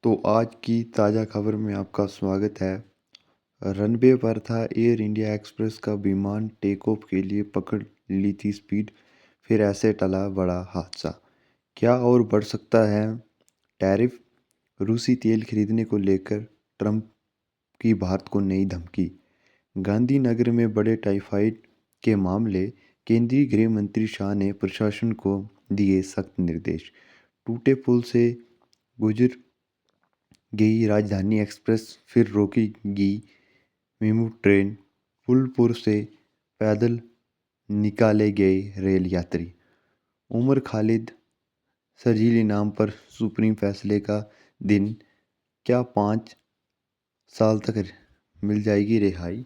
तो आज की ताज़ा खबर में आपका स्वागत है। रनवे पर था एयर इंडिया एक्सप्रेस का विमान टेक ऑफ के लिए पकड़ ली थी स्पीड, फिर ऐसे टला बड़ा हादसा। क्या और बढ़ सकता है टैरिफ? रूसी तेल खरीदने को लेकर ट्रंप की भारत को नई धमकी। गांधीनगर में बड़े टाइफाइड के मामले, केंद्रीय गृह मंत्री शाह ने प्रशासन को दिए सख्त निर्देश। टूटे पुल से गुजर गई राजधानी एक्सप्रेस, फिर रोकेगी मेमू ट्रेन। फूलपुर से पैदल निकाले गए रेल यात्री। उमर खालिद शर्जील इनाम पर सुप्रीम फैसले का दिन, क्या 5 साल तक मिल जाएगी रिहाई?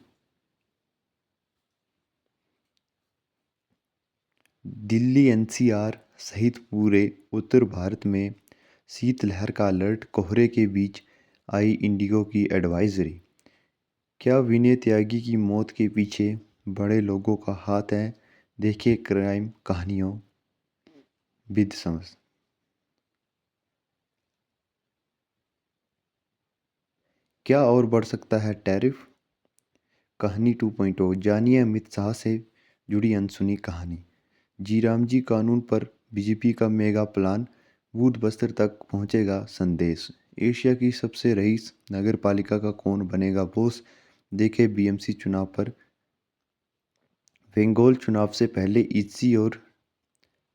दिल्ली एनसीआर सहित पूरे उत्तर भारत में शीतलहर का अलर्ट, कोहरे के बीच आई इंडिगो की एडवाइजरी। क्या विनय त्यागी की मौत के पीछे बड़े लोगों का हाथ है? देखिए क्राइम कहानियों विद समझ। क्या और बढ़ सकता है टैरिफ? कहानी 2.0, जानिए अमित शाह से जुड़ी अनसुनी कहानी। जी राम जी कानून पर बीजेपी का मेगा प्लान, बूथ बस्तर तक पहुंचेगा संदेश। एशिया की सबसे रईस नगर पालिका का कौन बनेगा बॉस? देखे बीएमसी चुनाव पर। बंगाल चुनाव से पहले ईसी और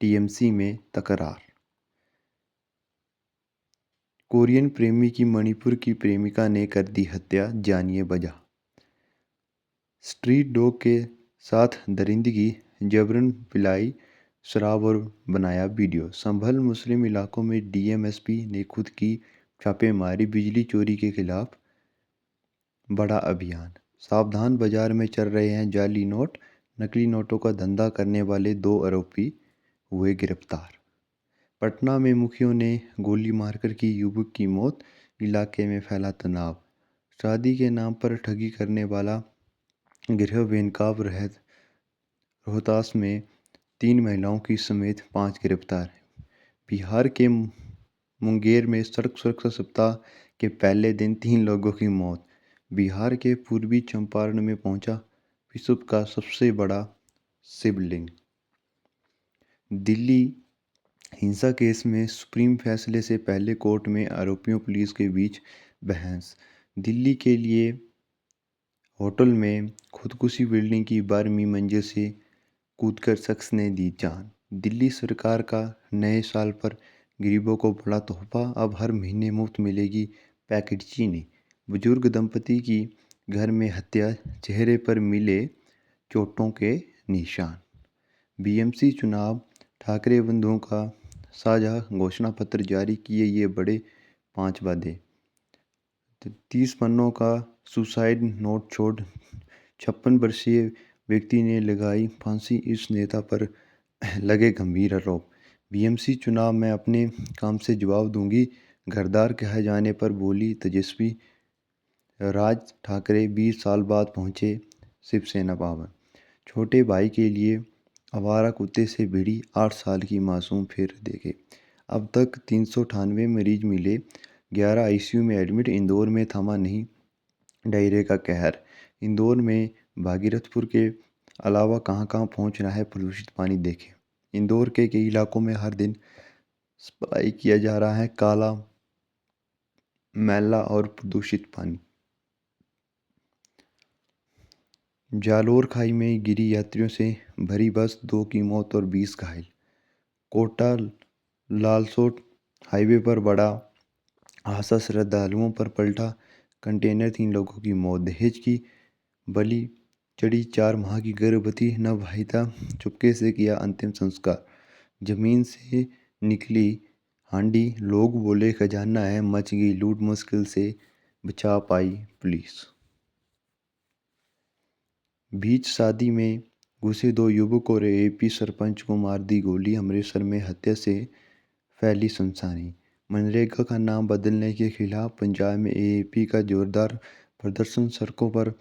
टीएमसी में तकरार। कोरियन प्रेमी की मणिपुर की प्रेमिका ने कर दी हत्या, जानिए वजह। स्ट्रीट डॉग के साथ दरिंदगी, जबरन पिलाई शराब और बनाया वीडियो। संभल मुस्लिम इलाकों में डीएमएसपी ने खुद की छापेमारी, बिजली चोरी के खिलाफ बड़ा अभियान। सावधान, बाजार में चल रहे हैं जाली नोट, नकली नोटों का धंधा करने वाले 2 आरोपी हुए गिरफ्तार। पटना में मुखियों ने गोली मारकर की युवक की मौत, इलाके में फैला तनाव। शादी के नाम पर ठगी करने वाला गिरोह बेनकाब, रोहतास में 3 महिलाओं की समेत 5 गिरफ्तार। बिहार के मुंगेर में सड़क सुरक्षा सप्ताह के पहले दिन 3 लोगों की मौत। बिहार के पूर्वी चंपारण में पहुंचा विश्व का सबसे बड़ा शिवलिंग। दिल्ली हिंसा केस में सुप्रीम फैसले से पहले कोर्ट में आरोपियों पुलिस के बीच बहस। दिल्ली के लिए होटल में खुदकुशी, बिल्डिंग की 12वीं मंजिल से कूदकर शख्स ने दी जान। दिल्ली सरकार का नए साल पर गरीबों को बड़ा तोहफा, अब हर महीने मुफ्त मिलेगी पैकेट चीनी। बुजुर्ग दंपति की घर में हत्या, चेहरे पर मिले चोटों के निशान। बीएमसी चुनाव, ठाकरे बंधुओं का साझा घोषणा पत्र जारी किए, ये बड़े 5 वादे। 30 पन्नों का सुसाइड नोट छोड़ 56 वर्षीय व्यक्ति ने लगाई फांसी, इस नेता पर लगे गंभीर आरोप। बीएमसी चुनाव में अपने काम से जवाब दूंगी, घरदार कहे जाने पर बोली तेजस्वी। राज ठाकरे 20 साल बाद पहुंचे शिवसेना भवन। छोटे भाई के लिए आवारा कुत्ते से भिड़ी 8 साल की मासूम, फिर देखे। अब तक 398 मरीज मिले, 11 आईसीयू में एडमिट। इंदौर में थमा नहीं डायरिया का कहर। इंदौर में भागीरथपुर के अलावा कहां कहां पहुंच रहा है प्रदूषित पानी, देखें। इंदौर के कई इलाकों में हर दिन सप्लाई किया जा रहा है काला, मैला और प्रदूषित पानी। जालोर खाई में गिरी यात्रियों से भरी बस, 2 की मौत और 20 घायल। कोटा लालसोट हाईवे पर बड़ा हादसा, श्रद्धालुओं पर पलटा कंटेनर, 3 लोगों की मौत। दहेज की बलि चढ़ी 4 माह की गर्भवती नवविवाहिता, चुपके से किया अंतिम संस्कार। जमीन से निकली हांडी, लोग बोले खजाना है, मच गई लूट, मुश्किल से बचा पाई पुलिस। बीच शादी में घुसे 2 युवक और एपी सरपंच को मार दी गोली, अमृतसर में हत्या से फैली सनसनी। मनरेगा का नाम बदलने के खिलाफ पंजाब में एएपी का जोरदार प्रदर्शन, सड़कों पर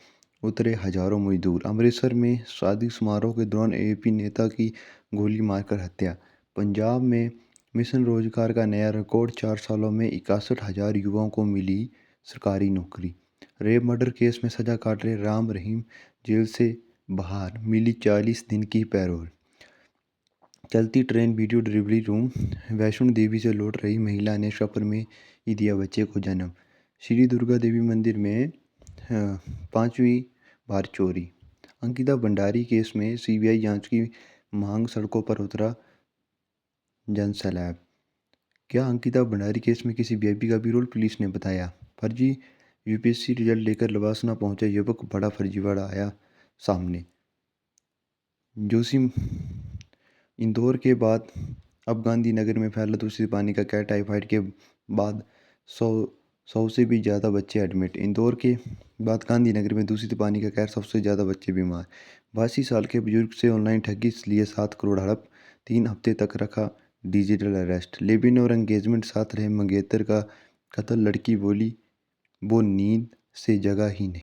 उतरे हजारों मजदूर। अमृतसर में शादी समारोह के दौरान एएपी नेता की गोली मारकर हत्या। पंजाब में मिशन रोजगार का नया रिकॉर्ड, 4 सालों में 61,000 युवाओं को मिली सरकारी नौकरी। रेप मर्डर केस में सजा काट रहे राम रहीम जेल से बाहर, मिली 40 दिन की पैरोल। चलती train video delivery room, Vaishno Devi से लौट रही महिला ने सफर में ही दिया बच्चे को जन्म। श्री दुर्गा देवी मंदिर में 5वीं बार चोरी। अंकिता भंडारी केस में सीबीआई जांच की मांग, सड़कों पर उतरा जनसैलाब। क्या अंकिता भंडारी केस में किसी वीआईपी का भी रोल, पुलिस ने बताया। फर्जी यूपीएससी रिजल्ट लेकर लवासना पहुंचा युवक, बड़ा फर्जीवाड़ा आया सामने। जोशी इंदौर के बाद अब गांधीनगर में फैला दूषित पानी का कहर, टाइफाइड के बाद 100 से भी ज़्यादा बच्चे एडमिट। इंदौर के बाद गांधीनगर में दूषित पानी का कहर, सबसे ज़्यादा बच्चे बीमार। 82 साल के बुजुर्ग से ऑनलाइन ठगी लिए 7 करोड़ हड़प, 3 हफ्ते तक रखा डिजिटल अरेस्ट। लिव-इन और एंगेजमेंट साथ रहे मंगेतर का कत्ल, लड़की बोली वो नींद से जगा ही नहीं।